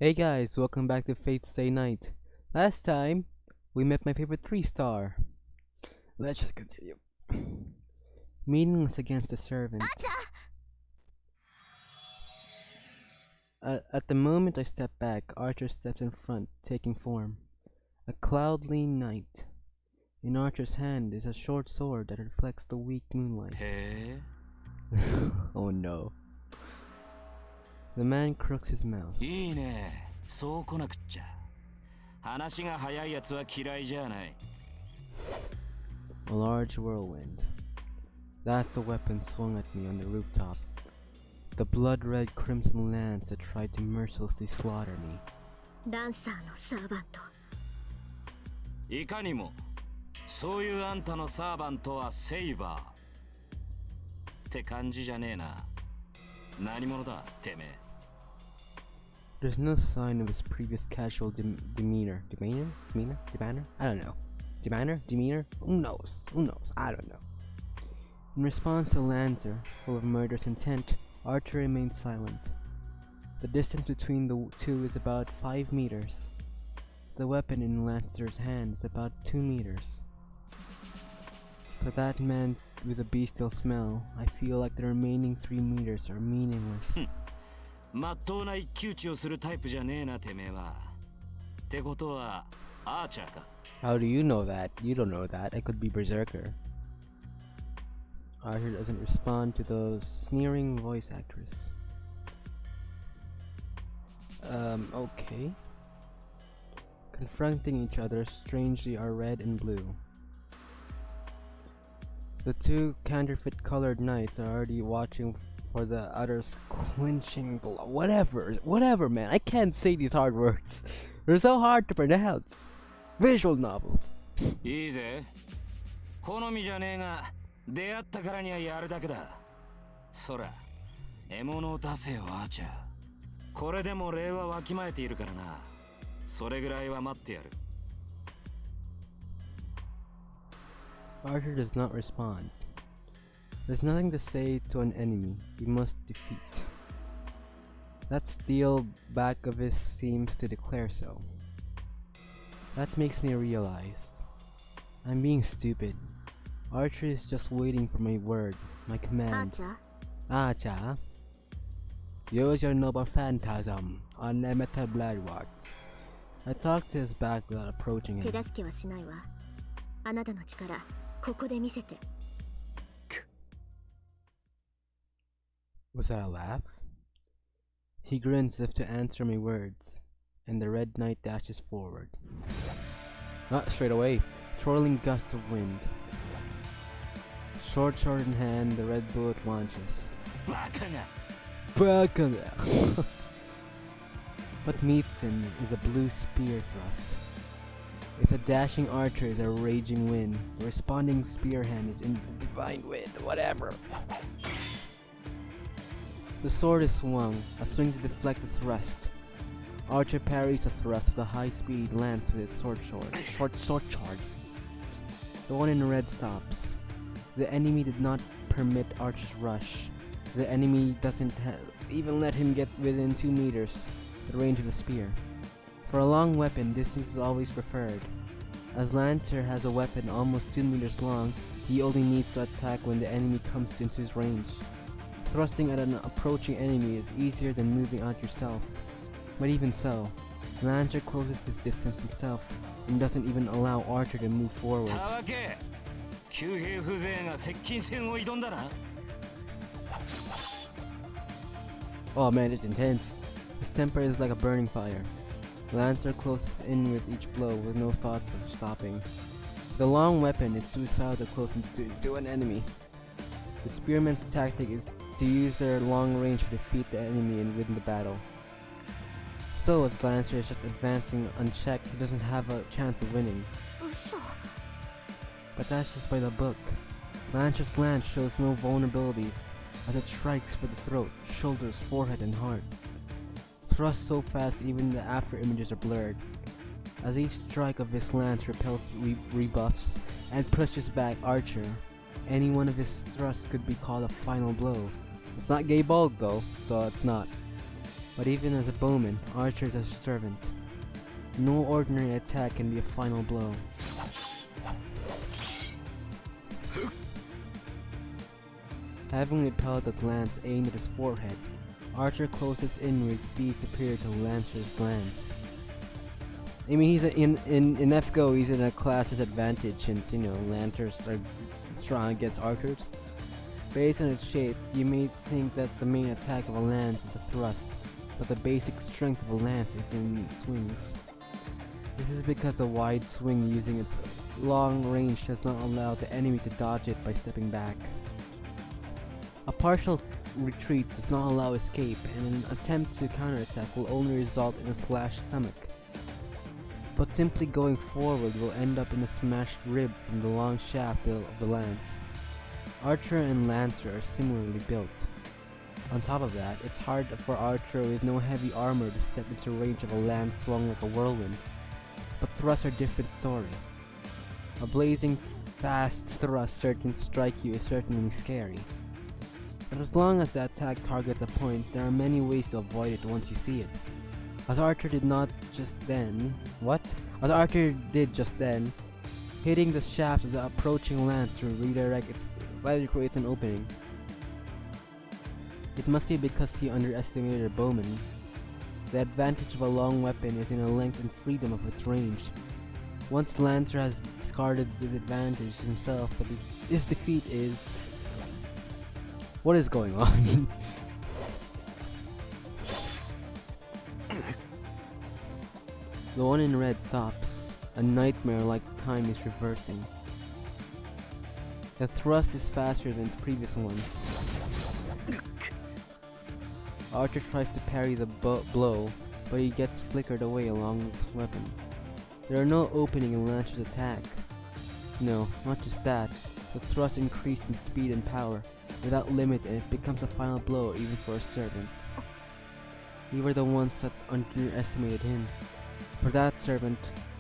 Hey guys, welcome back to Fate's Stay Night. Last time, we met my favorite 3-star. Let's just continue. Meaningless against the servant. At the moment I step back, Archer steps in front, taking form. A cloudly knight. In Archer's hand is a short sword that reflects the weak moonlight. Oh no. The man crooks his mouth. A large whirlwind. That's the weapon swung at me on the rooftop. The blood-red crimson lance that tried to mercilessly slaughter me. Lancer no servant. いかにもそういうあんたのサーバントはセイバーって感じじゃねえな。何者だてめえ。 There's no sign of his previous casual demeanor. Demeanor? I don't know. Demeanor? Who knows? I don't know. In response to Lancer, full of murderous intent, Archer remains silent. The distance between the two is about 5 meters. The weapon in Lancer's hand is about 2 meters. For that man with a bestial smell, I feel like the remaining 3 meters are meaningless. まっとうな一騎打ちをするタイプじゃねえなてめえは。ってことはアーチャーか。 How do you know that? You don't know that. I could be Berserker. Archer doesn't respond to the sneering voice actress. Okay. Confronting each other strangely are red and blue. The two counterfeit colored knights are already watching for the other's clinching blow. Whatever, man. I can't say these hard words. They're so hard to pronounce. Visual novels. いいぜ。好みじゃねえが、出会ったからにはやるだけだ。そら、獲物を出せよアーチャー。これでも礼はわきまえているからな。それぐらいは待ってやる。Archer does not respond. There's nothing to say to an enemy we must defeat. That steel back of his seems to declare so. That makes me realize I'm being stupid. Archer is just waiting for my word, my command. Archer, use your noble phantasm on Emiya bloodworks. I talked to his back without approaching him. 手助けはしないわ。あなたの力、ここで見せて。 Was that a laugh? He grins as if to answer my words, and the red knight dashes forward. Not straight away, twirling gusts of wind. Short sword in hand, the red bullet launches. Bakanga! What meets him is a blue spear thrust. If the dashing archer is a raging wind, the responding spear hand is in the divine wind, whatever. The sword is swung, a swing to deflect the thrust. Archer parries the thrust with a high-speed lance with his short charge. The one in red stops. The enemy did not permit Archer's rush. The enemy doesn't even let him get within 2 meters, the range of the spear. For a long weapon, distance is always preferred. As Lancer has a weapon almost 2 meters long, he only needs to attack when the enemy comes into his range. Thrusting at an approaching enemy is easier than moving out yourself. But even so, Lancer closes his distance himself and doesn't even allow Archer to move forward. Oh man, it's intense. His temper is like a burning fire. Lancer closes in with each blow with no thoughts of stopping. The long weapon is suicidal to close to an enemy. The spearman's tactic is to use their long range to defeat the enemy and win the battle. So as Lancer is just advancing unchecked, he doesn't have a chance of winning. But that's just by the book. Lancer's lance shows no vulnerabilities, as it strikes for the throat, shoulders, forehead, and heart. Thrust so fast even the after images are blurred. As each strike of his lance repels rebuffs and pushes back Archer, any one of his thrusts could be called a final blow. It's not gay bulk though, so it's not. But even as a bowman, Archer is a servant. No ordinary attack can be a final blow. Having a pellet lance aimed at his forehead, Archer closes in with speed superior to Lancer's glance. I mean, he's in FGO, he's in a class disadvantage since, you know, Lancers are strong against Archers. Based on its shape, you may think that the main attack of a lance is a thrust, but the basic strength of a lance is in swings. This is because the wide swing using its long range does not allow the enemy to dodge it by stepping back. A partial retreat does not allow escape, and an attempt to counterattack will only result in a slashed stomach. But simply going forward will end up in a smashed rib from the long shaft of the lance. Archer and Lancer are similarly built. On top of that, it's hard for Archer with no heavy armor to step into range of a lance swung like a whirlwind. But thrusts are a different story. A blazing fast thrust certain to strike you is certainly scary. But as long as the attack targets a point, there are many ways to avoid it once you see it. As Archer did just then, hitting the shaft of the approaching lance to redirect its slightly creates an opening. It must be because he underestimated a bowman. The advantage of a long weapon is in the length and freedom of its range. Once Lancer has discarded the advantage himself, but his defeat is... What is going on? The one in red stops. A nightmare-like time is reversing. The thrust is faster than its previous one. Archer tries to parry the blow, but he gets flickered away along his weapon. There are no opening in Lancer's attack. No, not just that. The thrust increases in speed and power, without limit, and it becomes a final blow even for a servant. We were the ones that underestimated him. For that servant,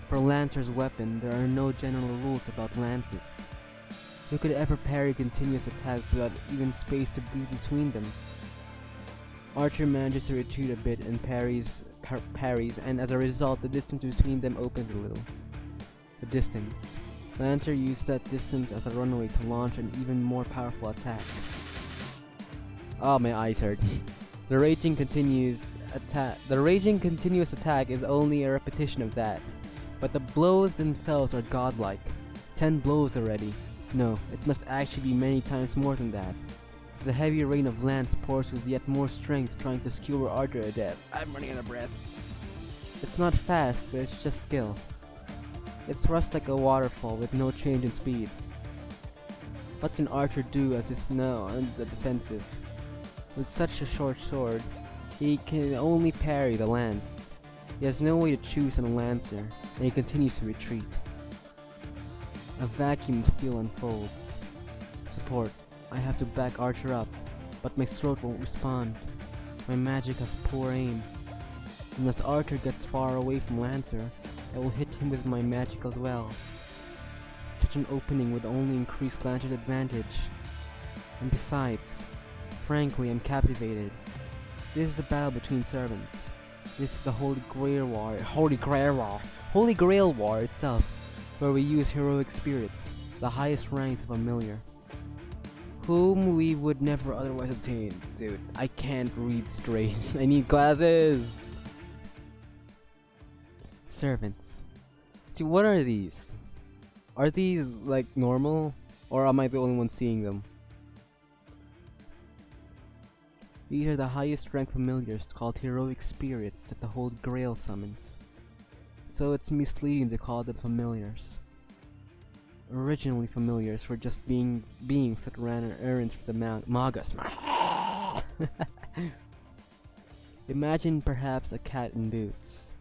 for Lancer's weapon, there are no general rules about lances. Who could ever parry continuous attacks without even space to breathe between them? Archer manages to retreat a bit and parries, and as a result, the distance between them opens a little. The distance. Lancer used that distance as a runway to launch an even more powerful attack. Oh, my eyes hurt. The raging continuous attack is only a repetition of that, but the blows themselves are godlike. 10 blows already. No, it must actually be many times more than that. The heavy rain of lance pours with yet more strength, trying to skewer Archer to death. I'm running out of breath. It's not fast, but it's just skill. It thrusts like a waterfall with no change in speed. What can Archer do as is now on the defensive? With such a short sword, he can only parry the lance. He has no way to choose on a Lancer, and he continues to retreat. A vacuum of steel unfolds. Support. I have to back Archer up, but my throat won't respond. My magic has poor aim. Unless Archer gets far away from Lancer, I will hit him with my magic as well. Such an opening would only increase Lancer's advantage. And besides, frankly, I'm captivated. This is a battle between servants. This is the Holy Grail War itself, where we use heroic spirits, the highest ranks of familiar, whom we would never otherwise obtain. Dude, I can't read straight. I need glasses! Servants. Dude, what are these? Are these, like, normal? Or am I the only one seeing them? These are the highest ranked familiars called heroic spirits that the Holy Grail summons. So it's misleading to call them familiars. Originally, familiars were just beings that ran errands for the magus. Imagine perhaps a cat in boots,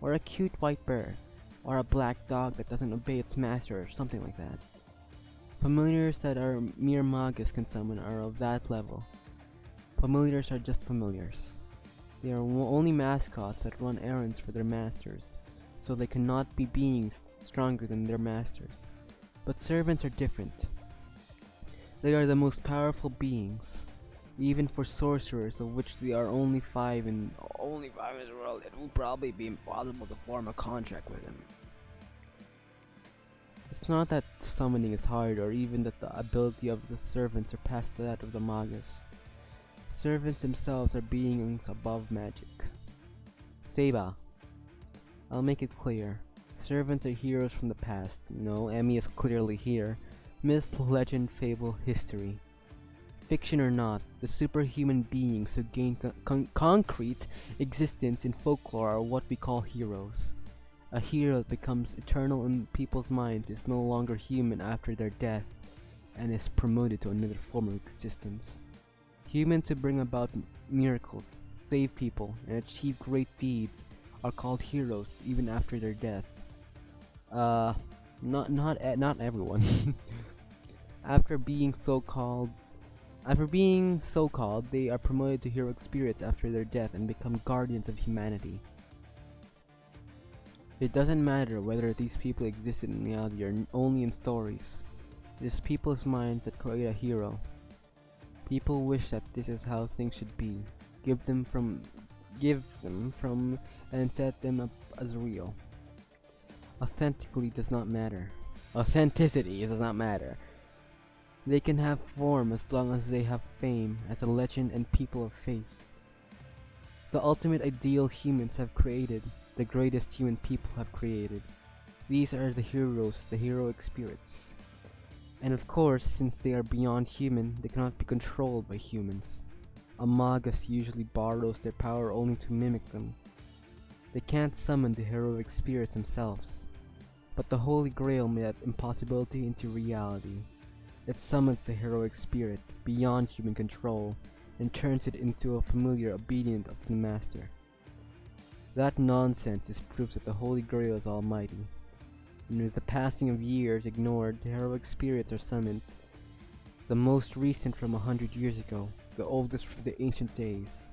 or a cute white bird, or a black dog that doesn't obey its master, or something like that. Familiars that our mere magus can summon are of that level. Familiars are just familiars. They are only mascots that run errands for their masters, so they cannot be beings stronger than their masters. But servants are different. They are the most powerful beings. Even for sorcerers, of which there are only five in the world, it will probably be impossible to form a contract with them. It's not that summoning is hard, or even that the ability of the servant surpasses that of the magus. Servants themselves are beings above magic. Seba, I'll make it clear. Servants are heroes from the past. No, Emi is clearly here. Myth, legend, fable, history. Fiction or not, the superhuman beings who gain concrete existence in folklore are what we call heroes. A hero that becomes eternal in people's minds is no longer human after their death and is promoted to another form of existence. Humans who bring about miracles, save people, and achieve great deeds are called heroes even after their death. Not everyone. After being so called, they are promoted to heroic spirits after their death and become guardians of humanity. It doesn't matter whether these people exist in reality or only in stories. It is people's minds that create a hero. People wish that this is how things should be. Give them from, and set them up as real. Authenticity does not matter. They can have form as long as they have fame as a legend and people of faith. The ultimate ideal humans have created, the greatest human people have created. These are the heroes, the heroic spirits. And of course, since they are beyond human, they cannot be controlled by humans. A magus usually borrows their power only to mimic them. They can't summon the heroic spirits themselves. But the Holy Grail made that impossibility into reality. It summons the heroic spirit beyond human control and turns it into a familiar obedient of the master. That nonsense is proof that the Holy Grail is almighty. And with the passing of years ignored, the heroic spirits are summoned. The most recent from 100 years ago, the oldest from the ancient days.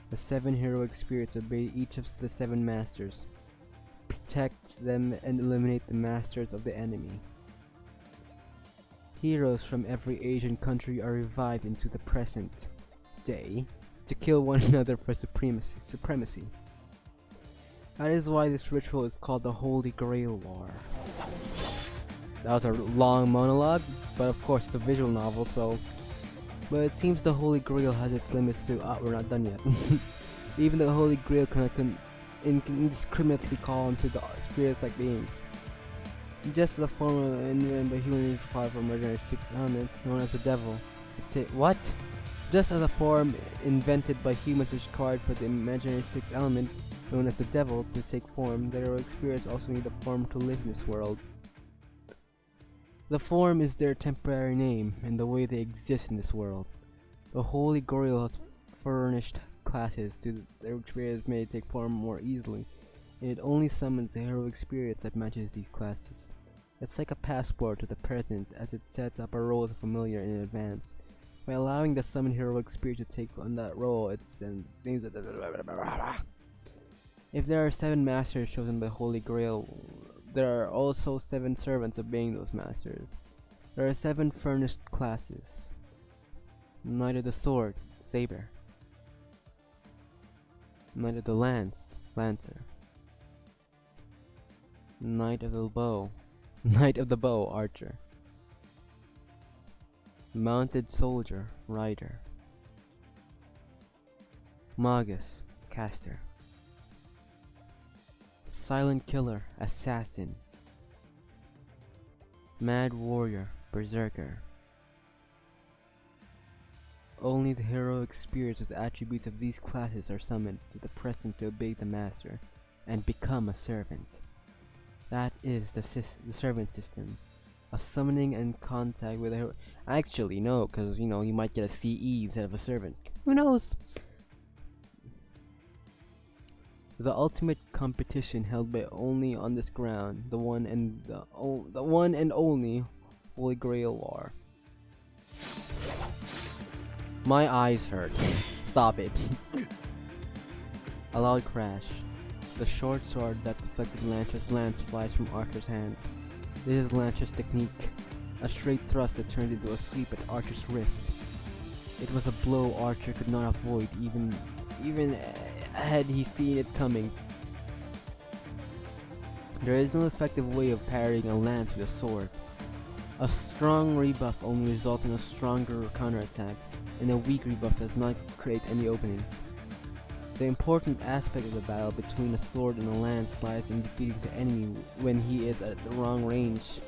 The 7 heroic spirits obey each of the 7 masters, protect them and eliminate the masters of the enemy. Heroes from every Asian country are revived into the present day to kill one another for supremacy. That is why this ritual is called the Holy Grail War. That was a long monologue, but of course it's a visual novel, so... But it seems the Holy Grail has its limits too. We're not done yet. Even the Holy Grail cannot indiscriminately call onto the spirits-like beings. Just the form of the human is required for murder is 6 elements, known as the devil. What? Just as a form invented by humans is required for the imaginary 6th element, known as the devil, to take form, the heroic spirits also need a form to live in this world. The form is their temporary name, and the way they exist in this world. The Holy Grail has furnished classes to the heroic spirits may take form more easily, and it only summons the heroic spirits that matches these classes. It's like a passport to the present, as it sets up a role as familiar in advance. By allowing the summoned heroic spirit to take on that role, it seems that if there are 7 masters chosen by Holy Grail, there are also 7 servants obeying those masters. There are 7 furnished classes. Knight of the Sword, Saber. Knight of the Lance, Lancer. Knight of the Bow, Archer. Mounted Soldier, Rider. Magus, Caster. Silent Killer, Assassin. Mad Warrior, Berserker. Only the heroic spirits with the attributes of these classes are summoned to the present to obey the master and become a servant. That is the servant system. A summoning and contact with a hero. Actually, no, because, you might get a CE instead of a servant. Who knows? The ultimate competition held by only on this ground, the one and only Holy Grail War. My eyes hurt. Stop it. A loud crash. The short sword that deflected Lancer's lance flies from Archer's hand. This is Lancer's technique. A straight thrust that turns into a sweep at Archer's wrist. It was a blow Archer could not avoid, even had he seen it coming. There is no effective way of parrying a lance with a sword. A strong rebuff only results in a stronger counterattack, and a weak rebuff does not create any openings. The important aspect of the battle between a sword and a lance lies in defeating the enemy when he is at the wrong range.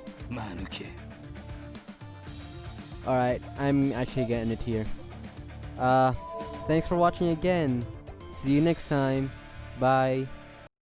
Alright, I'm actually getting it here. Thanks for watching again. See you next time. Bye.